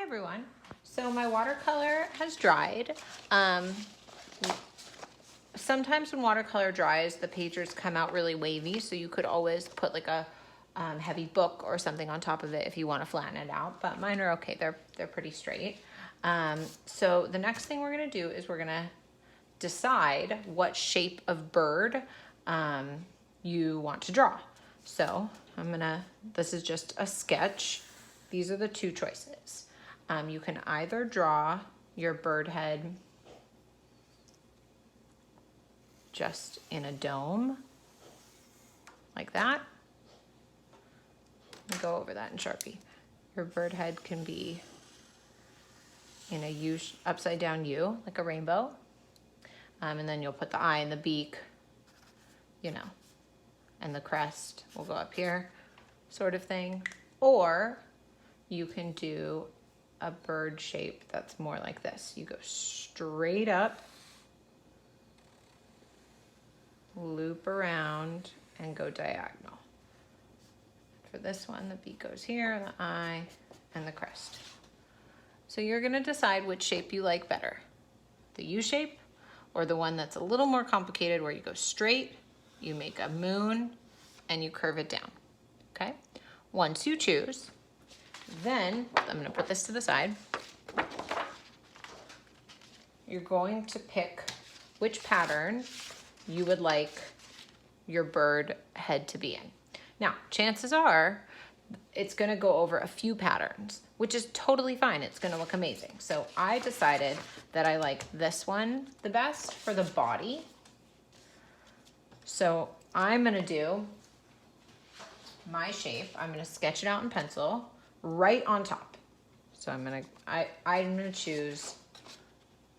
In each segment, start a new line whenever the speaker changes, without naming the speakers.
everyone. So my watercolor has dried. Sometimes when watercolor dries, the pages come out really wavy, so you could always put like a heavy book or something on top of it if you want to flatten it out, but mine are okay. They're pretty straight. So the next thing we're gonna do is we're gonna decide what shape of bird you want to draw. So this is just a sketch. These are the two choices. You can either draw your bird head just in a dome, like that. I'll go over that in Sharpie. Your bird head can be in a U, upside down U, like a rainbow. And then you'll put the eye and the beak, you know, and the crest will go up here, sort of thing. Or you can do a bird shape that's more like this. You go straight up, loop around, and go diagonal. For this one, the beak goes here, the eye, and the crest. So you're gonna decide which shape you like better. The U shape, or the one that's a little more complicated where you go straight, you make a moon, and you curve it down, okay? Once you choose, then, I'm gonna put this to the side. You're going to pick which pattern you would like your bird head to be in. Now, chances are it's gonna go over a few patterns, which is totally fine. It's gonna look amazing. So I decided that I like this one the best for the body. So I'm gonna do my shape. I'm gonna sketch it out in pencil right on top. So I'm gonna choose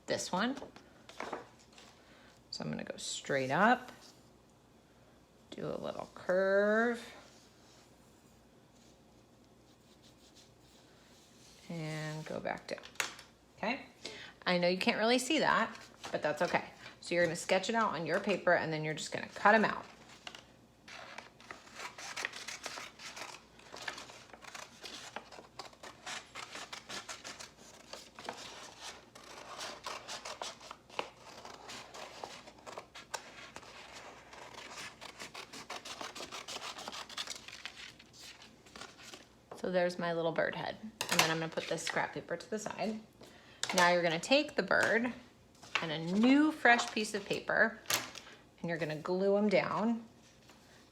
this one. So I'm gonna go straight up, do a little curve, and go back down, okay? I know you can't really see that, but that's okay. So you're gonna sketch it out on your paper and then you're just gonna cut them out. So there's my little bird head. And then I'm gonna put this scrap paper to the side. Now you're gonna take the bird and a new fresh piece of paper and you're gonna glue him down,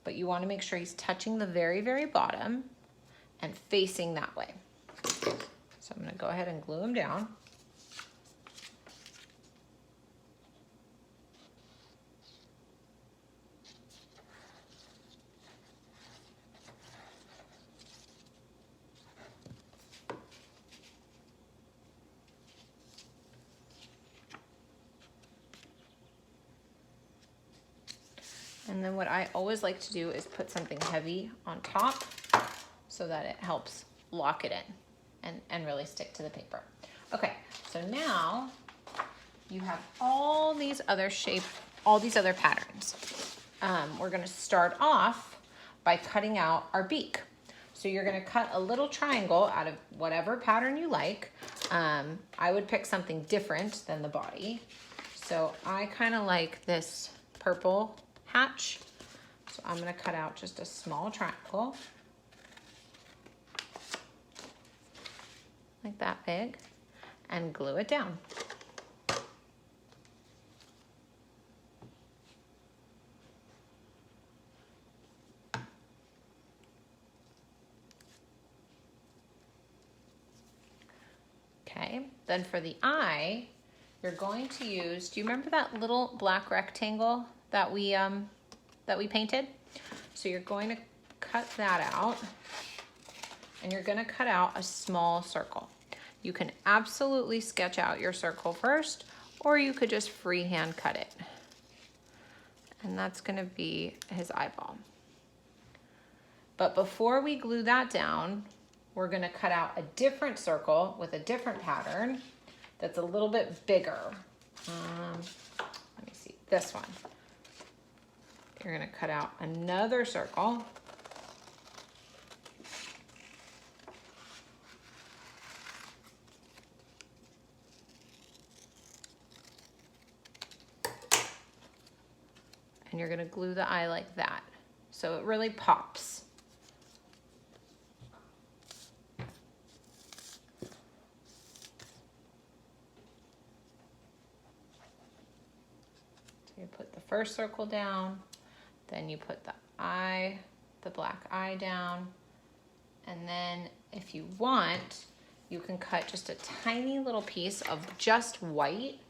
but you wanna make sure he's touching the very, very bottom and facing that way. So I'm gonna go ahead and glue him down. And then what I always like to do is put something heavy on top so that it helps lock it in and really stick to the paper. Okay, so now you have all these other patterns. We're gonna start off by cutting out our beak. So you're gonna cut a little triangle out of whatever pattern you like. I would pick something different than the body. So I kind of like this purple hatch. So I'm gonna cut out just a small triangle, like that big, and glue it down. Okay, then for the eye, you're going to use, do you remember that little black rectangle that we painted? So you're going to cut that out and you're gonna cut out a small circle. You can absolutely sketch out your circle first, or you could just freehand cut it. And that's gonna be his eyeball. But before we glue that down, we're gonna cut out a different circle with a different pattern that's a little bit bigger. Let me see, this one. You're gonna cut out another circle. And you're gonna glue the eye like that. So it really pops. So you put the first circle down, then you put the eye, the black eye down, and then if you want, you can cut just a tiny little piece of just white.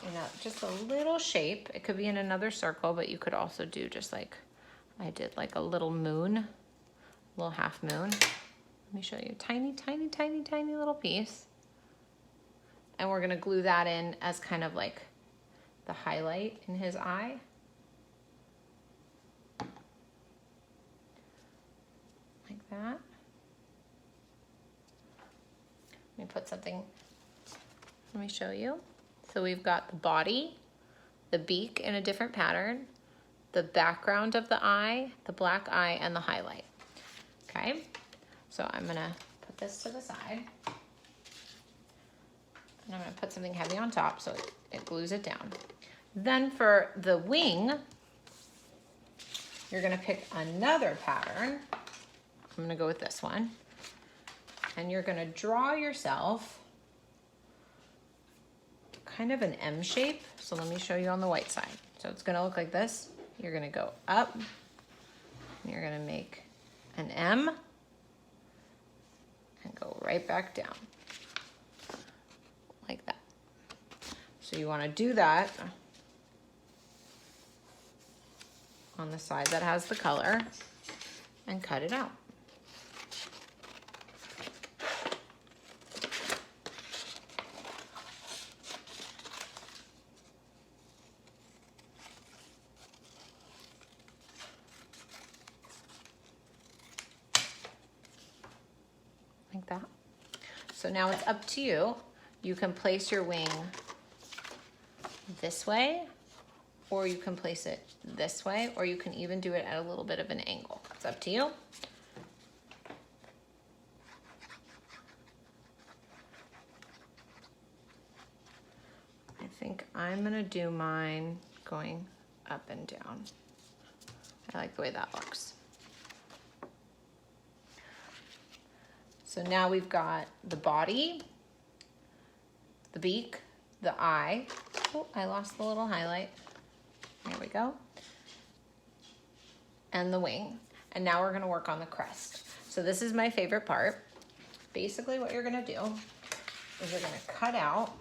You know, just a little shape. It could be in another circle, but you could also do just like I did, like a little moon, a little half moon. Let me show you. Tiny, tiny, tiny, tiny little piece. And we're gonna glue that in as kind of like the highlight in his eye. Like that. Let me put something, let me show you. So we've got the body, the beak in a different pattern, the background of the eye, the black eye, and the highlight. Okay, so I'm gonna put this to the side. And I'm gonna put something heavy on top so it glues it down. Then for the wing, you're gonna pick another pattern. I'm gonna go with this one. And you're gonna draw yourself kind of an M shape. So let me show you on the white side. So it's gonna look like this. You're gonna go up, and you're gonna make an M, and go right back down, like that. So you wanna do that on the side that has the color, and cut it out. Like that. So now it's up to you. You can place your wing this way, or you can place it this way, or you can even do it at a little bit of an angle. It's up to you. I think I'm gonna do mine going up and down. I like the way that looks. So now we've got the body, the beak, the eye. Oh, I lost the little highlight. There we go. And the wing. And now we're gonna work on the crest. So this is my favorite part. Basically what you're gonna do is you're gonna cut out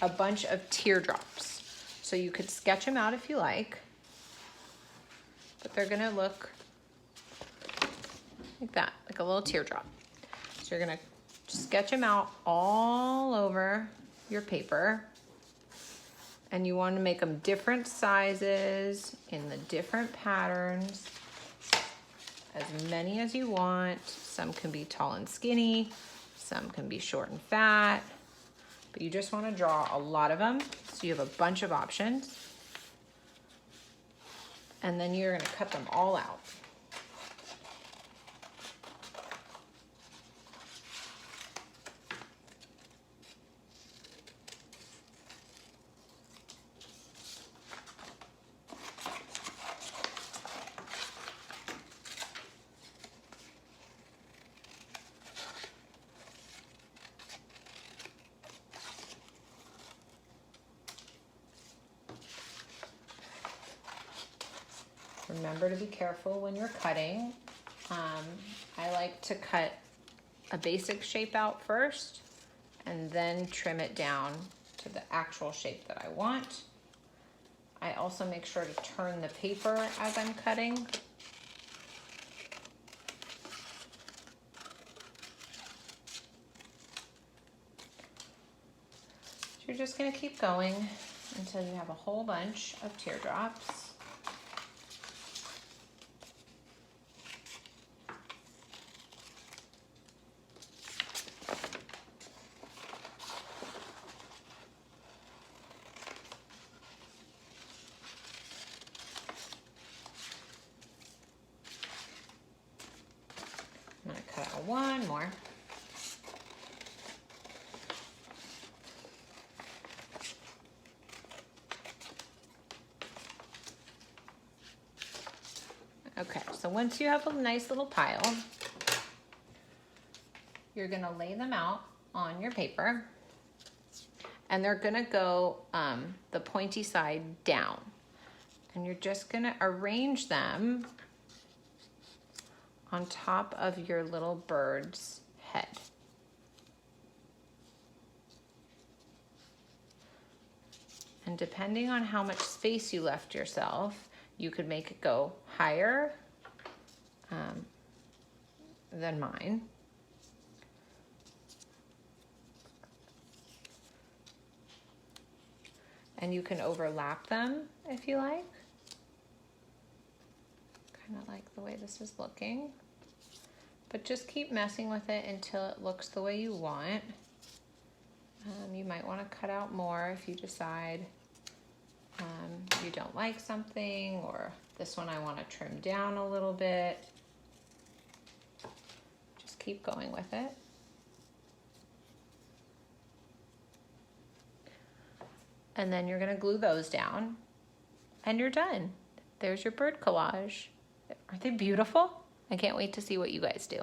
a bunch of teardrops. So you could sketch them out if you like, but they're gonna look like that, like a little teardrop. So you're gonna sketch them out all over your paper, and you want to make them different sizes in the different patterns, as many as you want. Some can be tall and skinny, some can be short and fat, but you just want to draw a lot of them so you have a bunch of options. And then you're going to cut them all out. Remember to be careful when you're cutting. I like to cut a basic shape out first and then trim it down to the actual shape that I want. I also make sure to turn the paper as I'm cutting. So you're just going to keep going until you have a whole bunch of teardrops. I'm going to cut out one more. So once you have a nice little pile, you're gonna lay them out on your paper, and they're gonna go the pointy side down. And you're just gonna arrange them on top of your little bird's head. And depending on how much space you left yourself, you could make it go higher than mine. And you can overlap them if you like. Kind of like the way this is looking. But just keep messing with it until it looks the way you want. You might want to cut out more if you decide you don't like something, or this one I want to trim down a little bit. Just keep going with it. And then you're going to glue those down, and you're done. There's your bird collage. Aren't they beautiful? I can't wait to see what you guys do.